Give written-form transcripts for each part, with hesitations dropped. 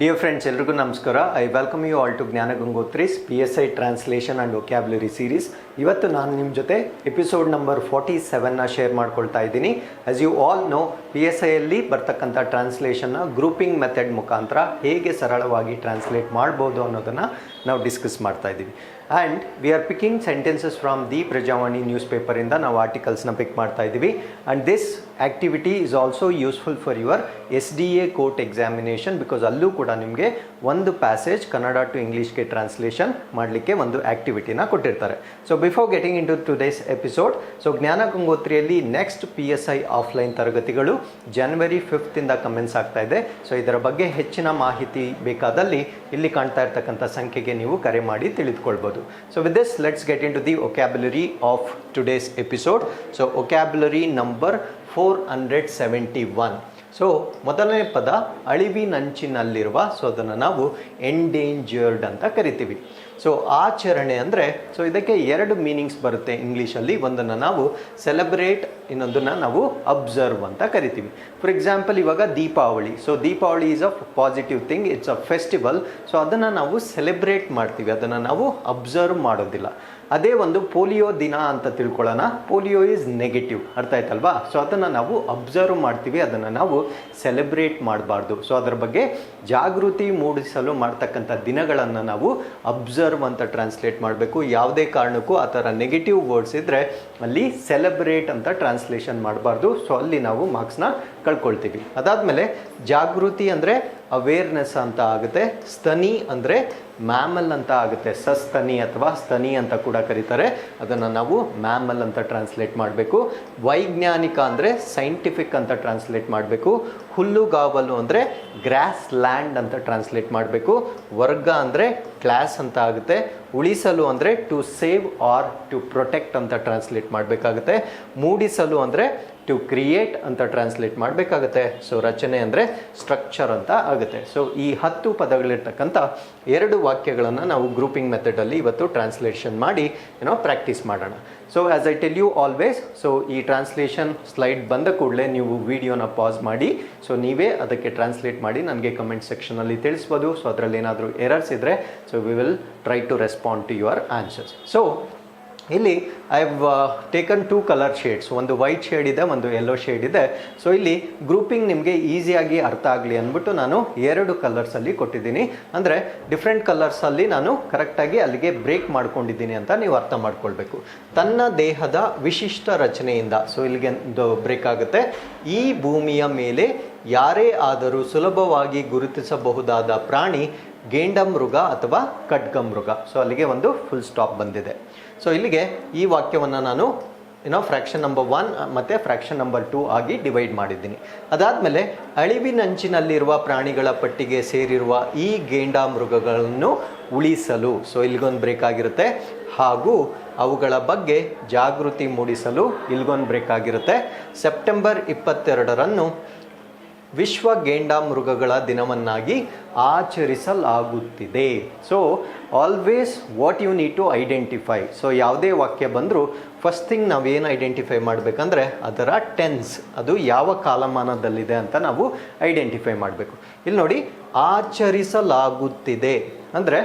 Dear friends, ಎಲ್ರಿಗೂ ನಮಸ್ಕಾರ. I welcome you all to Jnana Gangotri's PSI translation and vocabulary series. ಇವತ್ತು ನಾನು ನಿಮ್ಮ ಜೊತೆ ಎಪಿಸೋಡ್ ನಂಬರ್ 47ನ ಶೇರ್ ಮಾಡ್ಕೊಳ್ತಾ ಇದ್ದೀನಿ. ಆಸ್ ಯು ಆಲ್ ನೋ, PSIಯಲ್ಲಿ ಬರ್ತಕ್ಕಂಥ ಟ್ರಾನ್ಸ್ಲೇಷನ್ನ ಗ್ರೂಪಿಂಗ್ ಮೆಥಡ್ ಮುಖಾಂತರ ಹೇಗೆ ಸರಳವಾಗಿ ಟ್ರಾನ್ಸ್ಲೇಟ್ ಮಾಡ್ಬೋದು ಅನ್ನೋದನ್ನು ನಾವು ಡಿಸ್ಕಸ್ ಮಾಡ್ತಾ ಇದ್ದೀವಿ. And we are picking sentences from the Prajavani news ಪೇಪರಿಂದ ನಾವು ಆರ್ಟಿಕಲ್ಸ್ನ ಪಿಕ್ ಮಾಡ್ತಾ ಇದ್ದೀವಿ. And this activity is also useful for your SDA court examination, because ಅಲ್ಲೂ ಕೂಡ ನಿಮಗೆ ಒಂದು ಪ್ಯಾಸೇಜ್ ಕನ್ನಡ ಟು ಇಂಗ್ಲೀಷ್ಗೆ ಟ್ರಾನ್ಸ್ಲೇಷನ್ ಮಾಡಲಿಕ್ಕೆ ಒಂದು ಆ್ಯಕ್ಟಿವಿಟಿನ ಕೊಟ್ಟಿರ್ತಾರೆ. So before getting into today's episode, so ಜ್ಞಾನ ಗಂಗೋತ್ರಿಯಲ್ಲಿ ನೆಕ್ಸ್ಟ್ PSI ಆಫ್ಲೈನ್ ತರಗತಿಗಳು January 5th ಕಮೆನ್ಸ್ ಆಗ್ತಾ ಇದೆ. ಸೊ ಇದರ ಬಗ್ಗೆ ಹೆಚ್ಚಿನ ಮಾಹಿತಿ ಬೇಕಾದಲ್ಲಿ ಇಲ್ಲಿ ಕಾಣ್ತಾ ಇರ್ತಕ್ಕಂಥ ಸಂಖ್ಯೆಗೆ ನೀವು ಕರೆ ಮಾಡಿ ತಿಳಿದುಕೊಳ್ಬೋದು. So with this, let's get into the vocabulary of today's episode. So vocabulary number 471. So ಮೊದಲನೇ ಪದ ಅಳಿವಿನಂಚಿನಲ್ಲಿರುವ. ಸೊ ಅದನ್ನು ನಾವು ಎಂಡೇಂಜರ್ಡ್ ಅಂತ ಕರಿತೀವಿ. ಸೊ ಆಚರಣೆ ಅಂದರೆ, ಸೊ ಇದಕ್ಕೆ ಎರಡು ಮೀನಿಂಗ್ಸ್ ಬರುತ್ತೆ ಇಂಗ್ಲೀಷಲ್ಲಿ. ಒಂದನ್ನು ನಾವು ಸೆಲೆಬ್ರೇಟ್, ಇನ್ನೊಂದನ್ನು ನಾವು ಅಬ್ಸರ್ವ್ ಅಂತ ಕರಿತೀವಿ. ಫಾರ್ ಎಕ್ಸಾಂಪಲ್, ಇವಾಗ Deepavali. So Deepavali is a positive thing, it's a festival. So ಅದನ್ನು ನಾವು ಸೆಲೆಬ್ರೇಟ್ ಮಾಡ್ತೀವಿ, ಅದನ್ನು ನಾವು ಅಬ್ಸರ್ವ್ ಮಾಡೋದಿಲ್ಲ. ಅದೇ ಒಂದು ಪೋಲಿಯೋ ದಿನ ಅಂತ ತಿಳ್ಕೊಳ್ಳೋಣ. ಪೋಲಿಯೋ ಈಸ್ ನೆಗೆಟಿವ್, ಅರ್ಥ ಆಯ್ತಲ್ವಾ? ಸೊ ಅದನ್ನು ನಾವು ಅಬ್ಸರ್ವ್ ಮಾಡ್ತೀವಿ, ಅದನ್ನು ನಾವು ಸೆಲೆಬ್ರೇಟ್ ಮಾಡಬಾರ್ದು. ಸೊ ಅದರ ಬಗ್ಗೆ ಜಾಗೃತಿ ಮೂಡಿಸಲು ಮಾಡ್ತಕ್ಕಂಥ ದಿನಗಳನ್ನು ನಾವು ಅಬ್ಸರ್ವ್ ಅಂತ ಟ್ರಾನ್ಸ್ಲೇಟ್ ಮಾಡಬೇಕು. ಯಾವುದೇ ಕಾರಣಕ್ಕೂ ಆ ಥರ ನೆಗೆಟಿವ್ ವರ್ಡ್ಸ್ ಇದ್ದರೆ ಅಲ್ಲಿ ಸೆಲೆಬ್ರೇಟ್ ಅಂತ ಟ್ರಾನ್ಸ್ಲೇಷನ್ ಮಾಡಬಾರ್ದು. ಸೊ ಅಲ್ಲಿ ನಾವು ಮಾರ್ಕ್ಸ್ನ ಕಳ್ಕೊಳ್ತೀವಿ. ಅದಾದಮೇಲೆ ಜಾಗೃತಿ ಅಂದರೆ ಅವೇರ್ನೆಸ್ ಅಂತ ಆಗುತ್ತೆ. ಸ್ತನಿ ಅಂದರೆ ಮ್ಯಾಮಲ್ ಅಂತ ಆಗುತ್ತೆ. ಸಸ್ತನಿ ಅಥವಾ ಸ್ತನಿ ಅಂತ ಕೂಡ ಕರೀತಾರೆ. ಅದನ್ನು ನಾವು ಮ್ಯಾಮಲ್ ಅಂತ ಟ್ರಾನ್ಸ್ಲೇಟ್ ಮಾಡಬೇಕು. ವೈಜ್ಞಾನಿಕ ಅಂದರೆ ಸೈಂಟಿಫಿಕ್ ಅಂತ ಟ್ರಾನ್ಸ್ಲೇಟ್ ಮಾಡಬೇಕು. ಹುಲ್ಲುಗಾವಲು ಅಂದರೆ ಗ್ರಾಸ್ ಲ್ಯಾಂಡ್ ಅಂತ ಟ್ರಾನ್ಸ್ಲೇಟ್ ಮಾಡಬೇಕು. ವರ್ಗ ಅಂದರೆ ಕ್ಲಾಸ್ ಅಂತ ಆಗುತ್ತೆ. ಉಳಿಸಲು ಅಂದರೆ to save or to protect ಅಂತ ಟ್ರಾನ್ಸ್ಲೇಟ್ ಮಾಡಬೇಕಾಗುತ್ತೆ. ಮೂಡಿಸಲು ಅಂದರೆ ಟು ಕ್ರಿಯೇಟ್ ಅಂತ ಟ್ರಾನ್ಸ್ಲೇಟ್ ಮಾಡಬೇಕಾಗುತ್ತೆ. ಸೊ ರಚನೆ ಅಂದರೆ ಸ್ಟ್ರಕ್ಚರ್ ಅಂತ ಆಗುತ್ತೆ. ಸೊ ಈ 10 ಪದಗಳಿರ್ತಕ್ಕಂಥ 2 ವಾಕ್ಯಗಳನ್ನು ನಾವು ಗ್ರೂಪಿಂಗ್ ಮೆಥಡಲ್ಲಿ ಇವತ್ತು ಟ್ರಾನ್ಸ್ಲೇಷನ್ ಮಾಡಿ ಪ್ರಾಕ್ಟೀಸ್ ಮಾಡೋಣ. So as I tell you always, so ಈ ಟ್ರಾನ್ಸ್ಲೇಷನ್ ಸ್ಲೈಡ್ ಬಂದ ಕೂಡಲೇ ನೀವು ವಿಡಿಯೋನ ಪಾಸ್ ಮಾಡಿ, ಸೊ ನೀವೇ ಅದಕ್ಕೆ ಟ್ರಾನ್ಸ್ಲೇಟ್ ಮಾಡಿ ನನಗೆ ಕಮೆಂಟ್ ಸೆಕ್ಷನಲ್ಲಿ ತಿಳಿಸ್ಬೋದು. ಸೊ ಅದರಲ್ಲಿ ಏನಾದರೂ ಎರರ್ಸ್ ಇದ್ದರೆ, so we will try to respond to your answers. So ಇಲ್ಲಿ I have taken 2 colour shades. ಒಂದು ವೈಟ್ ಶೇಡ್ ಇದೆ, ಒಂದು ಯೆಲ್ಲೋ ಶೇಡ್ ಇದೆ. ಸೊ ಇಲ್ಲಿ ಗ್ರೂಪಿಂಗ್ ನಿಮಗೆ ಈಸಿಯಾಗಿ ಅರ್ಥ ಆಗಲಿ ಅಂದ್ಬಿಟ್ಟು ನಾನು 2 ಕಲರ್ಸಲ್ಲಿ ಕೊಟ್ಟಿದ್ದೀನಿ. ಅಂದರೆ ಡಿಫ್ರೆಂಟ್ ಕಲರ್ಸಲ್ಲಿ ನಾನು ಕರೆಕ್ಟಾಗಿ ಅಲ್ಲಿಗೆ ಬ್ರೇಕ್ ಮಾಡ್ಕೊಂಡಿದ್ದೀನಿ ಅಂತ ನೀವು ಅರ್ಥ ಮಾಡ್ಕೊಳ್ಬೇಕು. ತನ್ನ ದೇಹದ ವಿಶಿಷ್ಟ ರಚನೆಯಿಂದ, ಸೊ ಇಲ್ಲಿಗೆ ಒಂದು ಬ್ರೇಕ್ ಆಗುತ್ತೆ. ಈ ಭೂಮಿಯ ಮೇಲೆ ಯಾರೇ ಆದರೂ ಸುಲಭವಾಗಿ ಗುರುತಿಸಬಹುದಾದ ಪ್ರಾಣಿ ಗೇಂಡಮೃಗ ಅಥವಾ ಖಡ್ಗಮೃಗ. ಸೊ ಅಲ್ಲಿಗೆ ಒಂದು ಫುಲ್ ಸ್ಟಾಪ್ ಬಂದಿದೆ. ಸೊ ಇಲ್ಲಿಗೆ ಈ ವಾಕ್ಯವನ್ನು ನಾನು ಫ್ರ್ಯಾಕ್ಷನ್ ನಂಬರ್ 1 ಮತ್ತು ಫ್ರ್ಯಾಕ್ಷನ್ ನಂಬರ್ 2 ಆಗಿ ಡಿವೈಡ್ ಮಾಡಿದ್ದೀನಿ. ಅದಾದಮೇಲೆ ಅಳಿವಿನಂಚಿನಲ್ಲಿರುವ ಪ್ರಾಣಿಗಳ ಪಟ್ಟಿಗೆ ಸೇರಿರುವ ಈ ಗೇಂಡಮೃಗಗಳನ್ನು ಉಳಿಸಲು, ಸೊ ಇಲ್ಲಿಗೊಂದು ಬ್ರೇಕ್ ಆಗಿರುತ್ತೆ. ಹಾಗೂ ಅವುಗಳ ಬಗ್ಗೆ ಜಾಗೃತಿ ಮೂಡಿಸಲು ಇಲ್ಲಿಗೊಂದು ಬ್ರೇಕ್ ಆಗಿರುತ್ತೆ. ಸೆಪ್ಟೆಂಬರ್ 22ರಂದು ವಿಶ್ವ ಗೇಂಡಮೃಗಗಳ ದಿನವನ್ನಾಗಿ ಆಚರಿಸಲಾಗುತ್ತಿದೆ. So always what you need to identify. So ಯಾವುದೇ ವಾಕ್ಯ ಬಂದರೂ ಫಸ್ಟ್ ಥಿಂಗ್ ನಾವೇನು ಐಡೆಂಟಿಫೈ ಮಾಡಬೇಕಂದ್ರೆ ಅದರ ಟೆನ್ಸ್, ಅದು ಯಾವ ಕಾಲಮಾನದಲ್ಲಿದೆ ಅಂತ ನಾವು ಐಡೆಂಟಿಫೈ ಮಾಡಬೇಕು. ಇಲ್ಲಿ ನೋಡಿ, ಆಚರಿಸಲಾಗುತ್ತಿದೆ ಅಂದರೆ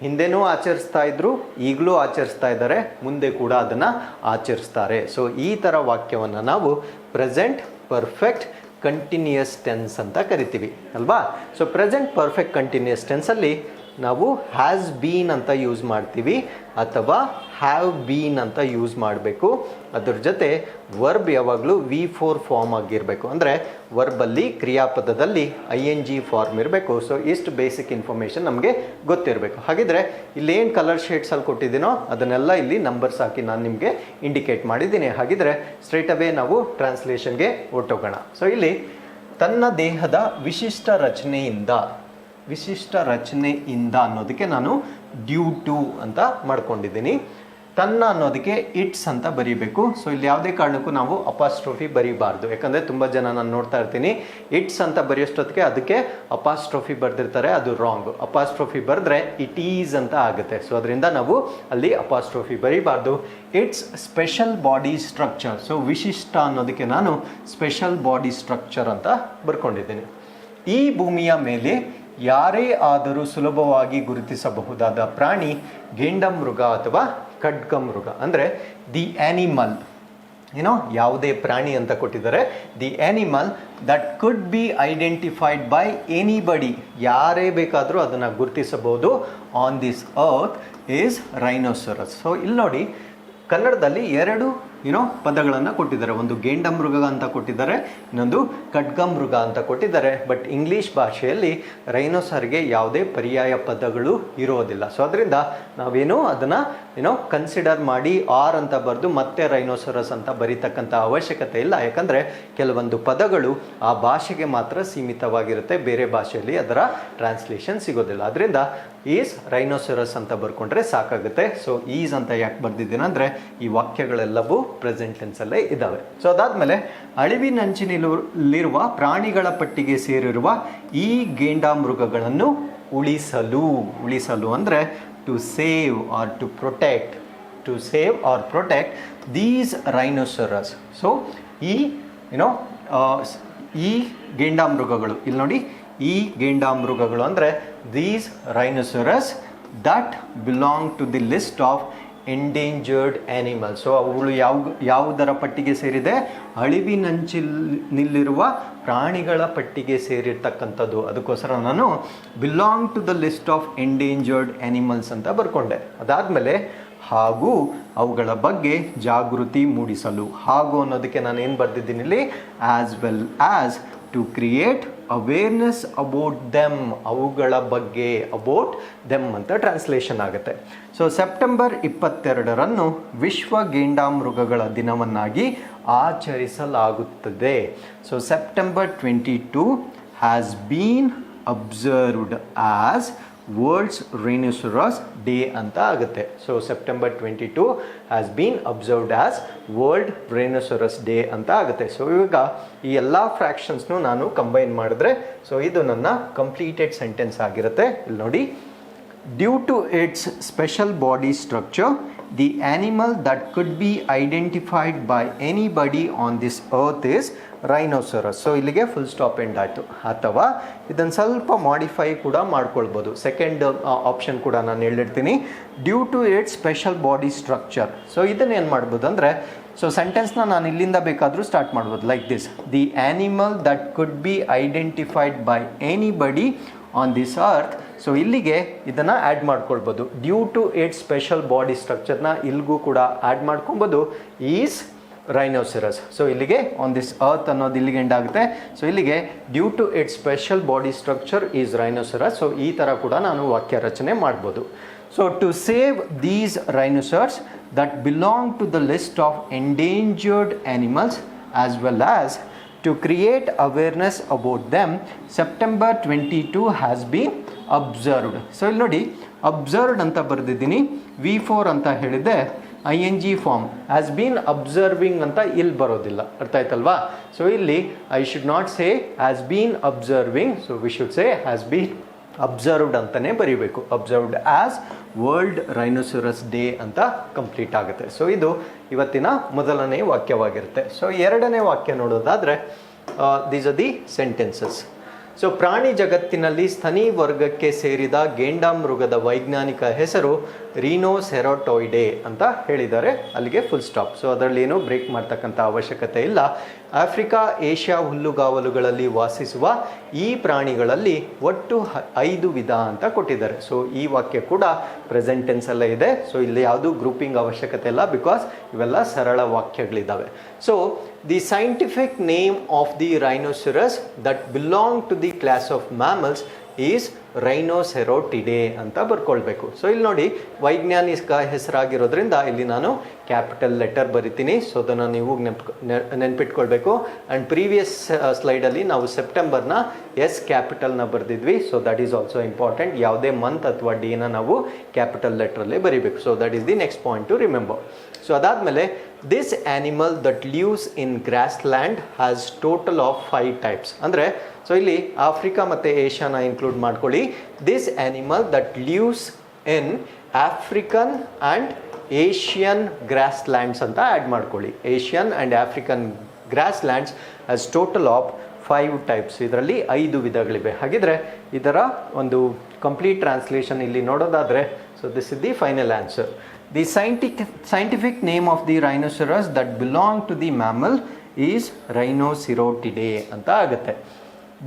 ಹಿಂದೆನೂ ಆಚರಿಸ್ತಾ ಇದ್ರು, ಈಗಲೂ ಆಚರಿಸ್ತಾ ಇದ್ದಾರೆ, ಮುಂದೆ ಕೂಡ ಅದನ್ನು ಆಚರಿಸ್ತಾರೆ. ಸೊ ಈ ಥರ ವಾಕ್ಯವನ್ನು ನಾವು ಪ್ರೆಸೆಂಟ್ ಪರ್ಫೆಕ್ಟ್ ಕಂಟಿನ್ಯೂಯಸ್ ಟೆನ್ಸ್ ಅಂತ ಕರಿತೀವಿ ಅಲ್ವಾ? ಸೊ ಪ್ರೆಸೆಂಟ್ ಪರ್ಫೆಕ್ಟ್ ಕಂಟಿನ್ಯೂಯಸ್ ಟೆನ್ಸಲ್ಲಿ ನಾವು ಹ್ಯಾಸ್ ಬೀನ್ ಅಂತ ಯೂಸ್ ಮಾಡ್ತೀವಿ ಅಥವಾ ಹ್ಯಾವ್ ಬೀನ್ ಅಂತ ಯೂಸ್ ಮಾಡಬೇಕು. ಅದ್ರ ಜೊತೆ ವರ್ಬ್ ಯಾವಾಗಲೂ V4 ಫಾರ್ಮ್ ಆಗಿರಬೇಕು. ಅಂದರೆ ವರ್ಬಲ್ಲಿ ಕ್ರಿಯಾಪದದಲ್ಲಿ ING ಫಾರ್ಮ್ ಇರಬೇಕು. ಸೊ ಇಷ್ಟು ಬೇಸಿಕ್ ಇನ್ಫಾರ್ಮೇಷನ್ ನಮಗೆ ಗೊತ್ತಿರಬೇಕು. ಹಾಗಿದ್ರೆ ಇಲ್ಲೇನು ಕಲರ್ ಶೇಡ್ಸಲ್ಲಿ ಕೊಟ್ಟಿದ್ದೀನೋ ಅದನ್ನೆಲ್ಲ ಇಲ್ಲಿ ನಂಬರ್ಸ್ ಹಾಕಿ ನಾನು ನಿಮಗೆ ಇಂಡಿಕೇಟ್ ಮಾಡಿದ್ದೀನಿ. ಹಾಗಿದ್ರೆ ಸ್ಟ್ರೈಟ್ ಅವೇ ನಾವು ಟ್ರಾನ್ಸ್ಲೇಷನ್ಗೆ ಹೊರಟೋಗೋಣ. ಸೊ ಇಲ್ಲಿ ತನ್ನ ದೇಹದ ವಿಶಿಷ್ಟ ರಚನೆಯಿಂದ ಅನ್ನೋದಕ್ಕೆ ನಾನು ಡ್ಯೂ ಟು ಅಂತ ಮಾಡ್ಕೊಂಡಿದ್ದೀನಿ. ತನ್ನ ಅನ್ನೋದಕ್ಕೆ ಇಟ್ಸ್ ಅಂತ ಬರೀಬೇಕು. ಸೊ ಇಲ್ಲಿ ಯಾವುದೇ ಕಾರಣಕ್ಕೂ ನಾವು ಅಪಾಸ್ಟ್ರೋಫಿ ಬರೀಬಾರ್ದು. ಯಾಕಂದರೆ ತುಂಬ ಜನ ನಾನು ನೋಡ್ತಾ ಇರ್ತೀನಿ, ಇಟ್ಸ್ ಅಂತ ಬರೆಯೋಷ್ಟೊತ್ತಿಗೆ ಅದಕ್ಕೆ ಅಪಾಸ್ಟ್ರೋಫಿ ಬರೆದಿರ್ತಾರೆ, ಅದು ರಾಂಗ್. ಅಪಾಸ್ಟ್ರೋಫಿ ಬರೆದ್ರೆ ಇಟ್ ಈಸ್ ಅಂತ ಆಗುತ್ತೆ. ಸೊ ಅದರಿಂದ ನಾವು ಅಲ್ಲಿ ಅಪಾಸ್ಟ್ರೋಫಿ ಬರೀಬಾರ್ದು. It's special body structure. So ವಿಶಿಷ್ಟ ಅನ್ನೋದಕ್ಕೆ ನಾನು ಸ್ಪೆಷಲ್ ಬಾಡಿ ಸ್ಟ್ರಕ್ಚರ್ ಅಂತ ಬರ್ಕೊಂಡಿದ್ದೀನಿ. ಈ ಭೂಮಿಯ ಮೇಲೆ ಯಾರೇ ಆದರೂ ಸುಲಭವಾಗಿ ಗುರುತಿಸಬಹುದಾದ ಪ್ರಾಣಿ ಗೆಂಡಮೃಗ ಅಥವಾ ಖಡ್ಗಮೃಗ. ಅಂದರೆ ದಿ ಆ್ಯನಿಮಲ್, ಯಾವುದೇ ಪ್ರಾಣಿ ಅಂತ ಕೊಟ್ಟಿದ್ದಾರೆ. The animal that could be identified by anybody, ಯಾರೇ ಬೇಕಾದರೂ ಅದನ್ನು ಗುರುತಿಸಬಹುದು on this earth is rhinoceros. So ಇಲ್ಲಿ ನೋಡಿ, ಕನ್ನಡದಲ್ಲಿ ಎರಡು ಪದಗಳನ್ನು ಕೊಟ್ಟಿದ್ದಾರೆ. ಒಂದು ಗೆಂಡಮೃಗ ಅಂತ ಕೊಟ್ಟಿದ್ದಾರೆ, ಇನ್ನೊಂದು ಖಡ್ಗಮೃಗ ಅಂತ ಕೊಟ್ಟಿದ್ದಾರೆ. ಬಟ್ ಇಂಗ್ಲೀಷ್ ಭಾಷೆಯಲ್ಲಿ ರೈನೋಸರ್ಗೆ ಯಾವುದೇ ಪರ್ಯಾಯ ಪದಗಳು ಇರೋದಿಲ್ಲ. ಸೊ ಅದರಿಂದ ನಾವೇನು ಅದನ್ನು ಕನ್ಸಿಡರ್ ಮಾಡಿ ಆರ್ ಅಂತ ಬರೆದು ಮತ್ತೆ ರೈನೋಸರಸ್ ಅಂತ ಬರೀತಕ್ಕಂಥ ಅವಶ್ಯಕತೆ ಇಲ್ಲ. ಯಾಕಂದರೆ ಕೆಲವೊಂದು ಪದಗಳು ಆ ಭಾಷೆಗೆ ಮಾತ್ರ ಸೀಮಿತವಾಗಿರುತ್ತೆ, ಬೇರೆ ಭಾಷೆಯಲ್ಲಿ ಅದರ ಟ್ರಾನ್ಸ್ಲೇಷನ್ ಸಿಗೋದಿಲ್ಲ. ಅದರಿಂದ ಈಸ್ ರೈನೋಸರಸ್ ಅಂತ ಬರ್ಕೊಂಡ್ರೆ ಸಾಕಾಗುತ್ತೆ. ಸೊ ಈಸ್ ಅಂತ ಯಾಕೆ ಬರ್ದಿದ್ದೀನಿ ಅಂದರೆ ಈ ವಾಕ್ಯಗಳೆಲ್ಲವೂ ಪ್ರೆಸೆಂಟ್ ಟೆನ್ಸಲ್ಲೇ ಇದ್ದಾವೆ. ಸೊ ಅದಾದಮೇಲೆ ಅಳಿವಿನಂಚಿನಲ್ಲಿರುವ ಪ್ರಾಣಿಗಳ ಪಟ್ಟಿಗೆ ಸೇರಿರುವ ಈ ಗೆಂಡಮೃಗಗಳನ್ನು ಉಳಿಸಲು ಅಂದರೆ to save or protect these rhinoceros. So ಈ ಗೆಂಡಮೃಗಗಳು, ಇಲ್ಲಿ ನೋಡಿ, ಈ ಗೆಂಡಮೃಗಗಳು ಅಂದರೆ these rhinoceros that belong to the list of endangered animal. So ಅವುಗಳು ಯಾವುದರ ಪಟ್ಟಿಗೆ ಸೇರಿದೆ? ಅಳಿವಿನಂಚಿನಲ್ಲಿರುವ ಪ್ರಾಣಿಗಳ ಪಟ್ಟಿಗೆ ಸೇರಿರ್ತಕ್ಕಂಥದ್ದು. ಅದಕ್ಕೋಸ್ಕರ ನಾನು belong to the list of endangered animals ಅಂತ ಬರ್ಕೊಂಡೆ. ಅದಾದಮೇಲೆ ಹಾಗೂ ಅವುಗಳ ಬಗ್ಗೆ ಜಾಗೃತಿ ಮೂಡಿಸಲು, ಹಾಗೂ ಅನ್ನೋದಕ್ಕೆ ನಾನು ಏನು ಬರ್ದಿದ್ದೀನಿ ಇಲ್ಲಿ? As well as to create awareness about them, ಅವುಗಳ ಬಗ್ಗೆ, ಅಬೌಟ್ ದೆಮ್ ಅಂತ ಟ್ರಾನ್ಸ್ಲೇಷನ್ ಆಗುತ್ತೆ. ಸೊ ಸೆಪ್ಟೆಂಬರ್ 22 ವಿಶ್ವ ಗೆಂಡಮೃಗಗಳ ದಿನವನ್ನಾಗಿ ಆಚರಿಸಲಾಗುತ್ತದೆ. So September 22 has been observed as world's rhinoceros day ಅಂತ ಆಗುತ್ತೆ. So September 22 has been observed as world rhinoceros day ಅಂತ ಆಗುತ್ತೆ. ಸೊ ಇವಾಗ ಈ ಎಲ್ಲ ಫ್ರ್ಯಾಕ್ಷನ್ಸ್ನು ನಾನು ಕಂಬೈನ್ ಮಾಡಿದ್ರೆ ಸೊ ಇದು ನನ್ನ ಕಂಪ್ಲೀಟೆಡ್ ಸೆಂಟೆನ್ಸ್ ಆಗಿರುತ್ತೆ. ಇಲ್ಲಿ ನೋಡಿ, due to its special body structure the animal that could be identified by anybody on this earth is rhinoceros. So ಇಲ್ಲಿಗೆ ಫುಲ್ ಸ್ಟಾಪ್ ಎಂಡ್ ಆಯಿತು. ಅಥವಾ ಇದನ್ನು ಸ್ವಲ್ಪ ಮಾಡಿಫೈ ಕೂಡ ಮಾಡ್ಕೊಳ್ಬೋದು. ಸೆಕೆಂಡ್ ಆಪ್ಷನ್ ಕೂಡ ನಾನು ಹೇಳಿರ್ತೀನಿ, due to its special body structure. So ಇದನ್ನು ಏನು ಮಾಡ್ಬೋದು ಅಂದರೆ, ಸೊ ಸೆಂಟೆನ್ಸ್ನ ನಾನು ಇಲ್ಲಿಂದ ಬೇಕಾದರೂ ಸ್ಟಾರ್ಟ್ ಮಾಡ್ಬೋದು like this: the animal that could be identified by anybody on this earth. So ಇಲ್ಲಿಗೆ ಇದನ್ನು ಆ್ಯಡ್ ಮಾಡ್ಕೊಳ್ಬೋದು. Due to its special body ಸ್ಟ್ರಕ್ಚರ್ನ ಇಲ್ಲಿಗೂ ಕೂಡ ಆ್ಯಡ್ ಮಾಡ್ಕೊಬೋದು, ಈಸ್ ರೈನೋಸರಸ್. ಸೊ ಇಲ್ಲಿಗೆ ಆನ್ ದಿಸ್ ಅರ್ತ್ ಅನ್ನೋದು ಇಲ್ಲಿಗೆ ಎಂಡ್ ಆಗುತ್ತೆ. ಸೊ ಇಲ್ಲಿಗೆ due to its special body structure is rhinoceros. So ಈ ಥರ ಕೂಡ ನಾನು ವಾಕ್ಯ ರಚನೆ ಮಾಡ್ಬೋದು. So to save these rhinoceros that belong to the list of endangered animals as well as to create awareness about them, September 22 has been observed. So ಇಲ್ಲಿ ನೋಡಿ, observed ಅಂತ ಬರೆದಿದ್ದೀನಿ, V4 ಅಂತ ಹೇಳಿದ್ದೆ, ING form has been observing ಅಂತ ಇಲ್ಲಿ ಬರೋದಿಲ್ಲ. ಅರ್ಥ ಆಯ್ತಲ್ವಾ? ಸೊ ಇಲ್ಲಿ I should not say has been observing, so we should say has been observed ಅಂತಲೇ ಬರೀಬೇಕು. Observed as world rhinoceros day ಅಂತ ಕಂಪ್ಲೀಟ್ ಆಗುತ್ತೆ. ಸೊ ಇದು ಇವತ್ತಿನ ಮೊದಲನೇ ವಾಕ್ಯವಾಗಿರುತ್ತೆ. ಸೊ ಎರಡನೇ ವಾಕ್ಯ ನೋಡೋದಾದರೆ, these are the sentences. So ಪ್ರಾಣಿ ಜಗತ್ತಿನಲ್ಲಿ ಸ್ತನಿ ವರ್ಗಕ್ಕೆ ಸೇರಿದ ಗೆಂಡಮೃಗದ ವೈಜ್ಞಾನಿಕ ಹೆಸರು ರೀನೋಸೆರಾಟೋಯ್ಡೆ ಅಂತ ಹೇಳಿದ್ದಾರೆ. ಅಲ್ಲಿಗೆ ಫುಲ್ ಸ್ಟಾಪ್. ಸೊ ಅದರಲ್ಲಿ ಏನು ಬ್ರೇಕ್ ಮಾಡ್ತಕ್ಕಂಥ ಅವಶ್ಯಕತೆ ಇಲ್ಲ. ಆಫ್ರಿಕಾ, ಏಷ್ಯಾ ಹುಲ್ಲುಗಾವಲುಗಳಲ್ಲಿ ವಾಸಿಸುವ ಈ ಪ್ರಾಣಿಗಳಲ್ಲಿ ಒಟ್ಟು 5 ವಿಧ ಅಂತ ಕೊಟ್ಟಿದ್ದಾರೆ. ಸೊ ಈ ವಾಕ್ಯ ಕೂಡ ಪ್ರೆಸೆಂಟ್ ಟೆನ್ಸಲ್ಲೇ ಇದೆ. ಸೊ ಇಲ್ಲಿ ಯಾವುದು ಗ್ರೂಪಿಂಗ್ ಅವಶ್ಯಕತೆ ಇಲ್ಲ, ಬಿಕಾಸ್ ಇವೆಲ್ಲ ಸರಳ ವಾಕ್ಯಗಳಿದ್ದಾವೆ. So the scientific name of the rhinoceros that belong to the class of mammals is Rhinocerotidae ಅಂತ ಬರ್ಕೊಳ್ಬೇಕು. ಸೊ ಇಲ್ಲಿ ನೋಡಿ, ವೈಜ್ಞಾನಿಕ ಹೆಸರಾಗಿರೋದ್ರಿಂದ ಇಲ್ಲಿ ನಾನು ಕ್ಯಾಪಿಟಲ್ ಲೆಟರ್ ಬರಿತೀನಿ. ಸೊ ಅದನ್ನು ನೀವು ನೆನ್ಪಿಟ್ಕೊಳ್ಬೇಕು. ಆ್ಯಂಡ್ ಪ್ರೀವಿಯಸ್ ಸ್ಲೈಡಲ್ಲಿ ನಾವು ಸೆಪ್ಟೆಂಬರ್ನ ಎಸ್ ಕ್ಯಾಪಿಟಲ್ನ ಬರೆದಿದ್ವಿ. So that is also important. ಯಾವುದೇ ಮಂತ್ ಅಥವಾ ಡೇನ ನಾವು ಕ್ಯಾಪಿಟಲ್ ಲೆಟ್ರಲ್ಲೇ ಬರೀಬೇಕು. So that is the next point to remember. So ಅದಾದಮೇಲೆ, this animal that lives in grassland has total of 5 types. ಅಂದರೆ ಸೊ ಇಲ್ಲಿ ಆಫ್ರಿಕಾ ಮತ್ತು ಏಷ್ಯಾನ ಇನ್ಕ್ಲೂಡ್ ಮಾಡ್ಕೊಳ್ಳಿ. This animal that lives in African and Asian grasslands ಅಂತ add ಮಾಡ್ಕೊಳ್ಳಿ. Asian and African grasslands has total of 5 types, ಇದರಲ್ಲಿ 5 ವಿಧಗಳಿವೆ. ಹಾಗಿದ್ರೆ ಇದರ ಒಂದು ಕಂಪ್ಲೀಟ್ ಟ್ರಾನ್ಸ್ಲೇಷನ್ ಇಲ್ಲಿ ನೋಡೋದಾದರೆ, so this is the final answer. The scientific name of the rhinoceros that belong to the mammal is Rhinocerotidae ಅಂತ ಆಗುತ್ತೆ.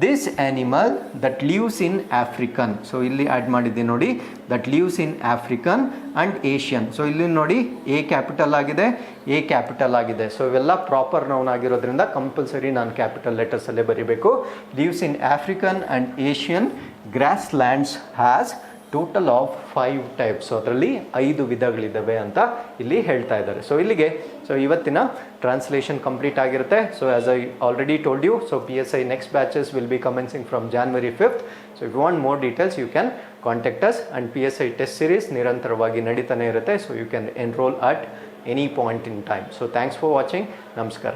This animal that lives in African, so ಇಲ್ಲಿ ಆ್ಯಡ್ ಮಾಡಿದ್ದೆ ನೋಡಿ, that lives in African and Asian. So ಇಲ್ಲಿ ನೋಡಿ A capital ಆಗಿದೆ, A capital ಆಗಿದೆ. So ಇವೆಲ್ಲ ಪ್ರಾಪರ್ ನೌನ್ ಆಗಿರೋದ್ರಿಂದ ಕಂಪಲ್ಸರಿ ನಾನು ಕ್ಯಾಪಿಟಲ್ ಲೆಟರ್ಸಲ್ಲೇ ಬರೀಬೇಕು. Lives in African and Asian grasslands has total of 5 types. So ಅದರಲ್ಲಿ 5 ವಿಧಗಳಿದ್ದಾವೆ ಅಂತ ಇಲ್ಲಿ ಹೇಳ್ತಾ ಇದ್ದಾರೆ. ಸೊ ಇಲ್ಲಿಗೆ ಇವತ್ತಿನ ಟ್ರಾನ್ಸ್ಲೇಷನ್ ಕಂಪ್ಲೀಟ್ ಆಗಿರುತ್ತೆ. So as I already told you, so PSI next batches will be commencing from January 5th. So if you want more details you can contact us. And PSI test series ನಿರಂತರವಾಗಿ ನಡೀತಾನೆ ಇರುತ್ತೆ. So you can enroll at any point in time. So thanks for watching. ನಮಸ್ಕಾರ.